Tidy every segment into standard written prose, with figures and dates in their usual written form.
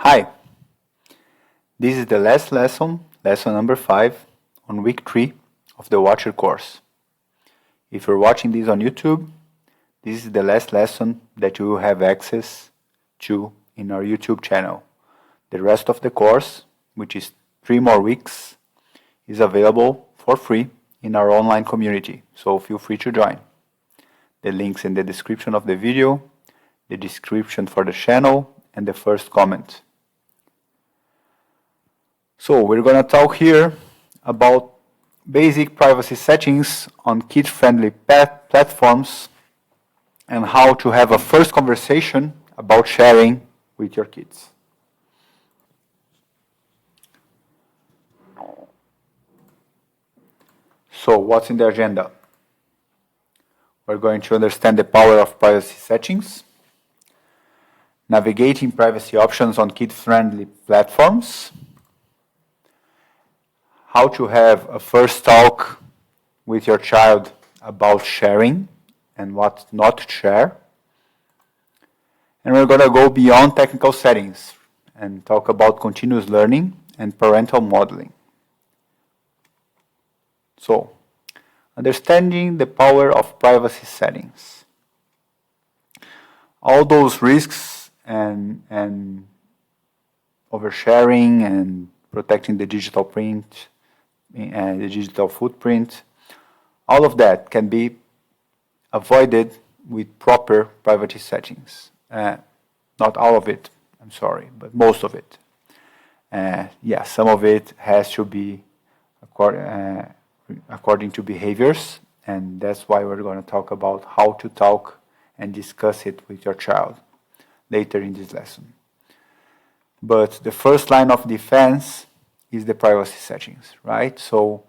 Hi, this is the last lesson, lesson number 5, on week 3 of the Watcher course. If you're watching this on YouTube, this is the last lesson that you will have access to in our YouTube channel. The rest of the course, which is 3 more weeks, is available for free in our online community, so feel free to join. The links in the description of the video, the description for the channel, and the first comment. So we're going to talk here about basic privacy settings on kid-friendly platforms and how to have a first conversation about sharing with your kids. So what's in the agenda? We're going to understand the power of privacy settings, navigating privacy options on kid-friendly platforms, how to have a first talk with your child about sharing and what not to share. And we're going to go beyond technical settings and talk about continuous learning and parental modeling. So, understanding the power of privacy settings. All those risks and oversharing and protecting the digital print and the digital footprint, all of that can be avoided with proper privacy settings. Not all of it, I'm sorry, but most of it. Some of it has to be according to behaviors, and that's why we're going to talk about how to talk and discuss it with your child later in this lesson. But the first line of defense is the privacy settings, right? So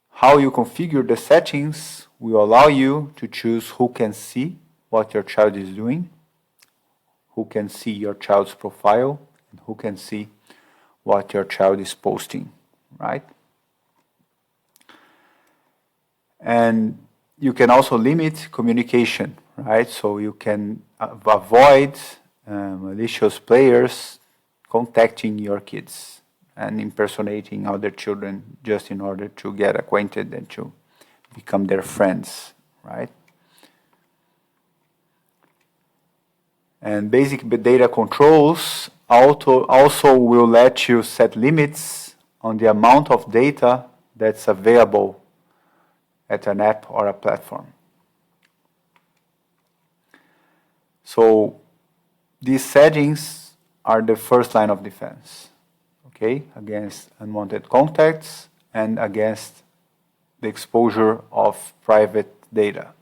how you configure the settings will allow you to choose who can see what your child is doing, who can see your child's profile, and who can see what your child is posting, right? And you can also limit communication, right? So you can avoid malicious players contacting your kids and impersonating other children just in order to get acquainted and to become their friends, right? And basic data controls also will let you set limits on the amount of data that's available at an app or a platform. So these settings are the first line of defense, okay, against unwanted contacts and against the exposure of private data.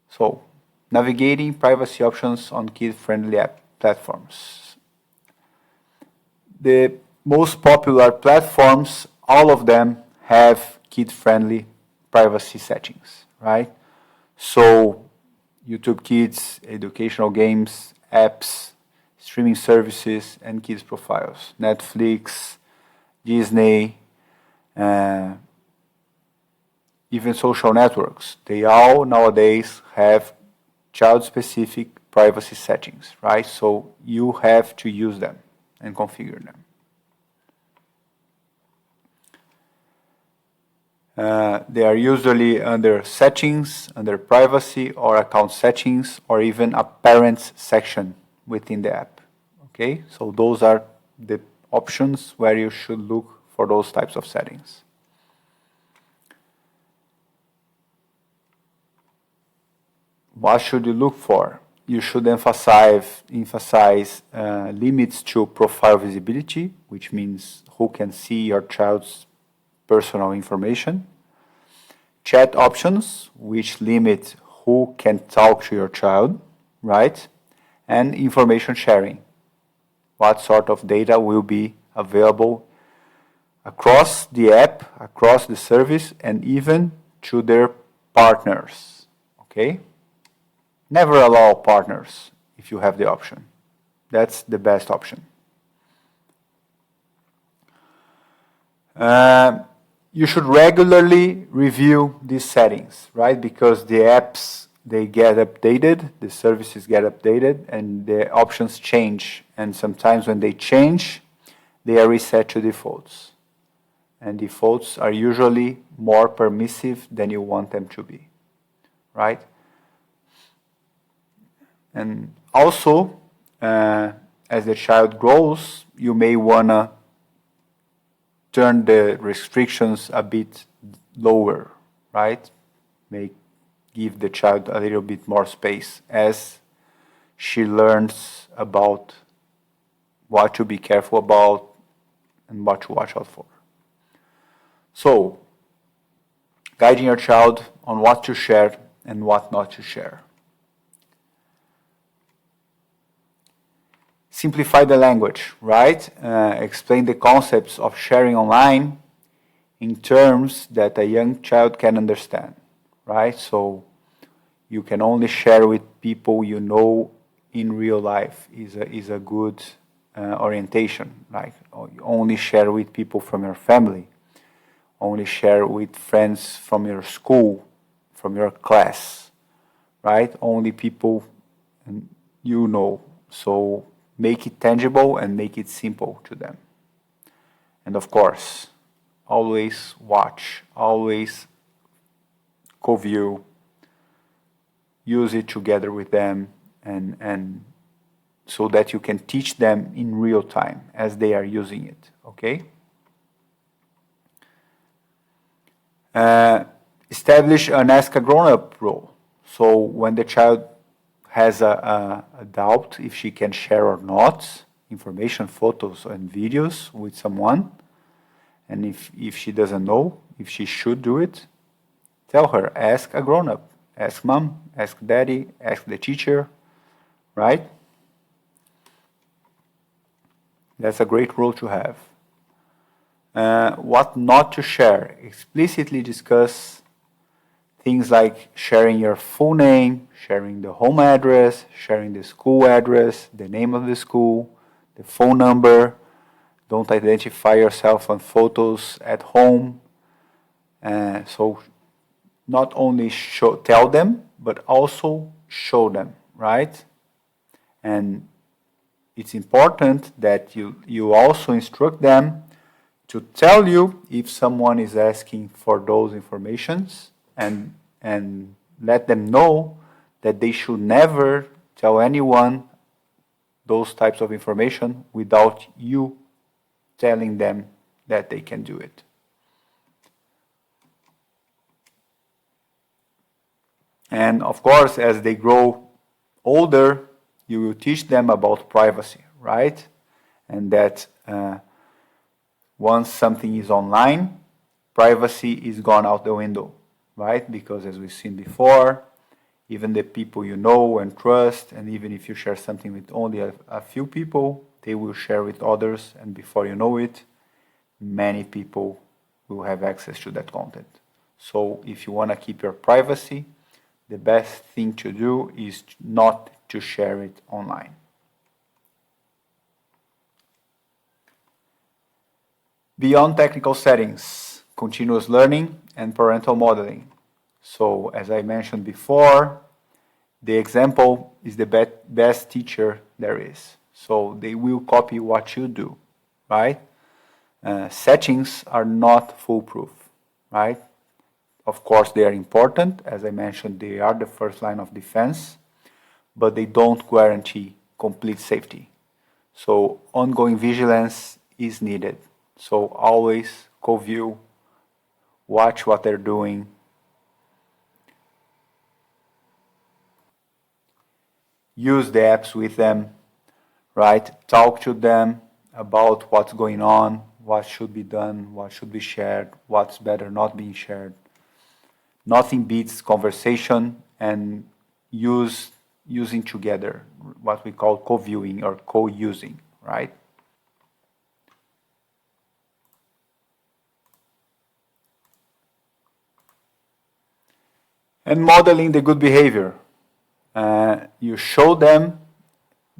So, navigating privacy options on kid-friendly app platforms. The most popular platforms, all of them have kid-friendly privacy settings, right? So, YouTube Kids, educational games, apps, streaming services, and kids profiles. Netflix, Disney, even social networks. They all nowadays have child-specific privacy settings, right? So you have to use them and configure them. They are usually under settings, under privacy or account settings, or even a parents section within the app. Okay, so those are the options where you should look for those types of settings. What should you look for? You should emphasize limits to profile visibility, which means who can see your child's personal information. Chat options, which limit who can talk to your child, right? And information sharing. What sort of data will be available across the app, across the service, and even to their partners, okay? Never allow partners if you have the option. That's the best option. You should regularly review these settings, right? Because the apps they get updated, the services get updated, and the options change. And sometimes when they change, they are reset to defaults. And defaults are usually more permissive than you want them to be, right? And also, as the child grows, you may want to turn the restrictions a bit lower, right? Give the child a little bit more space as she learns about what to be careful about and what to watch out for. So, guiding your child on what to share and what not to share. Simplify the language, right? Explain the concepts of sharing online in terms that a young child can understand, right? So you can only share with people you know in real life is a good orientation. Like only share with people from your family, only share with friends from your school, from your class, right? Only people you know. So make it tangible and make it simple to them. And of course, always watch, always co-view, use it together with them, and so that you can teach them in real time as they are using it, okay? Establish an ask a grown-up role. So when the child has a doubt if she can share or not information, photos and videos with someone, and if she doesn't know if she should do it, tell her, ask a grown-up, ask mom, ask daddy, ask the teacher, right? That's a great role to have. What not to share. Explicitly discuss things like sharing your full name, sharing the home address, sharing the school address, the name of the school, the phone number. Don't identify yourself on photos at home. So not only tell them, but also show them, right? And it's important that you also instruct them to tell you if someone is asking for those informations, and let them know that they should never tell anyone those types of information without you telling them that they can do it. And of course, as they grow older, you will teach them about privacy, right? And that once something is online, privacy is gone out the window, right? Because as we've seen before, even the people you know and trust, and even if you share something with only a few people, they will share with others, and before you know it, many people will have access to that content. So if you want to keep your privacy, the best thing to do is not to share it online. Beyond technical settings, continuous learning and parental modeling. So as I mentioned before, the example is the best teacher there is. So they will copy what you do, right? Settings are not foolproof, right? Of course, they are important. As I mentioned, they are the first line of defense, but they don't guarantee complete safety. So ongoing vigilance is needed. So always co-view, watch what they're doing. Use the apps with them, right? Talk to them about what's going on, what should be done, what should be shared, what's better not being shared. Nothing beats conversation and using together, what we call co-viewing or co-using, right? And modeling the good behavior. You show them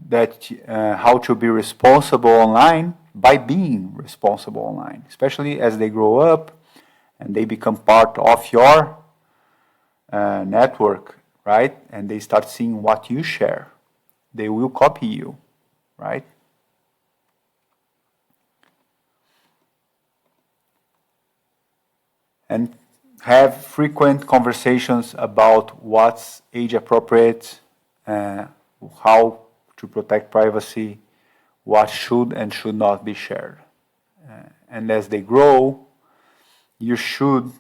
that how to be responsible online by being responsible online, especially as they grow up and they become part of your network. right? And they start seeing what you share. They will copy you, right? And have frequent conversations about what's age appropriate, how to protect privacy, what should and should not be shared. And as they grow, you should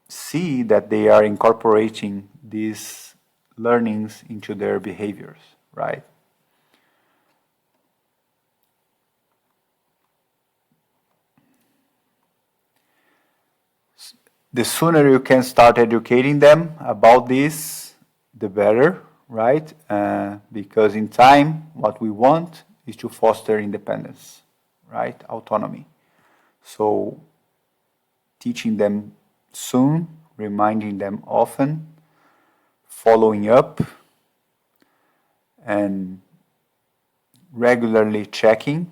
see that they are incorporating these learnings into their behaviors, right? The sooner you can start educating them about this, the better, right? Because in time, what we want is to foster independence, right? Autonomy. So teaching them soon, reminding them often, following up, and regularly checking.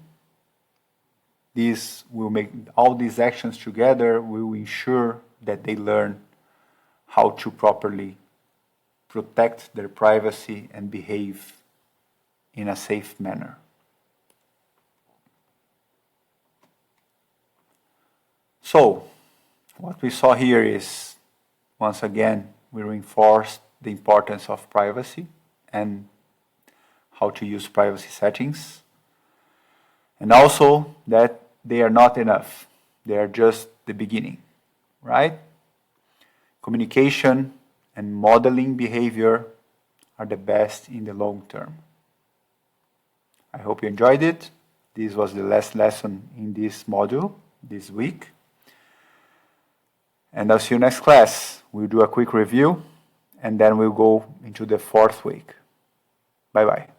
This will make all these actions together will ensure that they learn how to properly protect their privacy and behave in a safe manner. So, what we saw here is, once again, we reinforced the importance of privacy and how to use privacy settings. And also that they are not enough. They are just the beginning, right? Communication and modeling behavior are the best in the long term. I hope you enjoyed it. This was the last lesson in this module this week. And I'll see you next class. We'll do a quick review and then we'll go into the 4th week. Bye-bye.